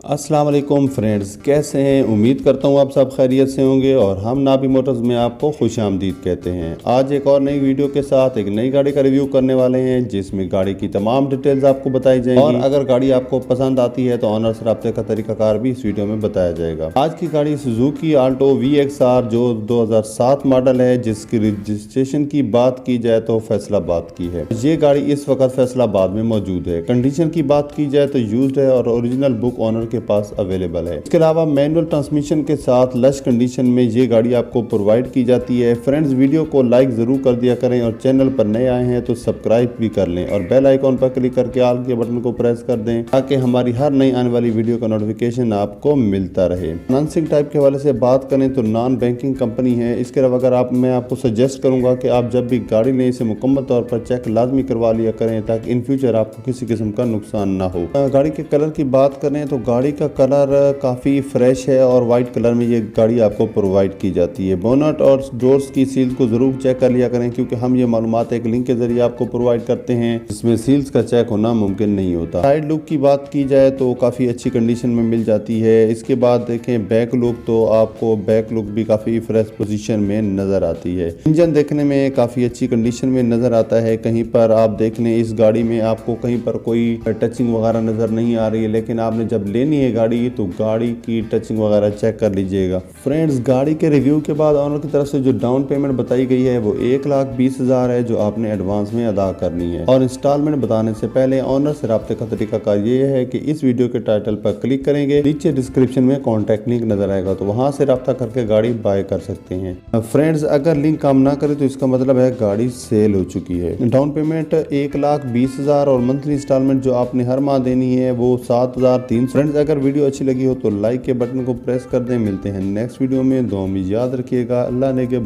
अस्सलाम वालेकुम फ्रेंड्स, कैसे हैं। उम्मीद करता हूँ आप सब खैरियत से होंगे और हम नाबी मोटर्स में आपको खुश आमदीद कहते हैं। आज एक और नई वीडियो के साथ एक नई गाड़ी का रिव्यू करने वाले हैं जिसमें गाड़ी की तमाम डिटेल्स आपको बताई जाएंगी और अगर गाड़ी आपको पसंद आती है तो ऑनर से राब्ते का तरीकाकार भी इस वीडियो में बताया जाएगा। आज की गाड़ी सुजुकी आल्टो VXR जो 2007 मॉडल है, जिसकी रजिस्ट्रेशन की बात की जाए तो फैसलाबाद की है। ये गाड़ी इस वक्त फैसलाबाद में मौजूद है। कंडीशन की बात की जाए तो यूज्ड है और ओरिजिनल बुक ऑनर के पास अवेलेबल है। इसके अलावा मैनुअल ट्रांसमिशन के साथ लश कंडीशन में ये गाड़ी आपको प्रोवाइड की जाती है। फ्रेंड्स, वीडियो को लाइक जरूर कर दिया करें और चैनल पर नए आए हैं तो सब्सक्राइब भी कर लें और बेल आइकॉन पर क्लिक करके ऑल के बटन को प्रेस कर दें ताकि हमारी हर नई आने वाली वीडियो का नोटिफिकेशन आपको मिलता रहे। फाइनेंसिंग टाइप के हवाले से बात करें तो नॉन बैंकिंग कंपनी है। इसके अलावा अगर मैं आपको सजेस्ट करूंगा कि आप जब भी गाड़ी लें इसे मुकम्मल तौर पर चेक लाजमी करवा लिया करें ताकि इन फ्यूचर आपको किसी किस्म का नुकसान ना हो। गाड़ी के कलर की बात करें तो गाड़ी का कलर काफ़ी फ्रेश है और वाइट कलर में ये गाड़ी आपको प्रोवाइड की जाती है। बोनट और डोर्स की सील्स को ज़रूर चेक कर लिया करें क्योंकि हम ये मालूमात एक लिंक के जरिए आपको प्रोवाइड करते हैं जिसमें सील्स का चेक होना मुमकिन नहीं होता। साइड लुक की बात की जाए तो काफ़ी अच्छी कंडीशन में मिल जाती है। इसके बाद देखें बैक लुक, तो आपको बैक लुक भी काफ़ी फ्रेश पोजीशन में नज़र आती है। इंजन देखने में काफ़ी अच्छी कंडीशन में नज़र आता है। कहीं पर आप देख लें इस गाड़ी में आपको कहीं पर कोई टचिंग वगैरह नज़र नहीं आ रही है, लेकिन आपने जब लेनी है गाड़ी तो गाड़ी की टचिंग वगैरह चेक कर लीजिएगा। फ्रेंड्स, गाड़ी के रिव्यू के बाद ऑनर की तरफ से जो डाउन पेमेंट बताई गई है वो 1,20,000 है जो आपने एडवांस में अदा करनी है। और इंस्टॉलमेंट बताने से पहले ऑनर से राब्ते का तरीकाकार ये है कि इस वीडियो के टाइटल पर क्लिक करेंगे, नीचे डिस्क्रिप्शन में कॉन्टैक्ट लिंक नजर आएगा तो वहां से राब्ता करके गाड़ी बाय कर सकते हैं। फ्रेंड्स, अगर लिंक काम ना करे तो इसका मतलब है गाड़ी सेल हो चुकी है। डाउन पेमेंट 1,20,000 और मंथली इंस्टॉलमेंट जो आपने हर माह देनी है वो 7,300। फ्रेंड्स, अगर वीडियो अच्छी लगी हो तो लाइक के बटन को प्रेस कर दें। मिलते हैं नेक्स्ट वीडियो में। दुआ में याद रखिएगा। अल्लाह ने के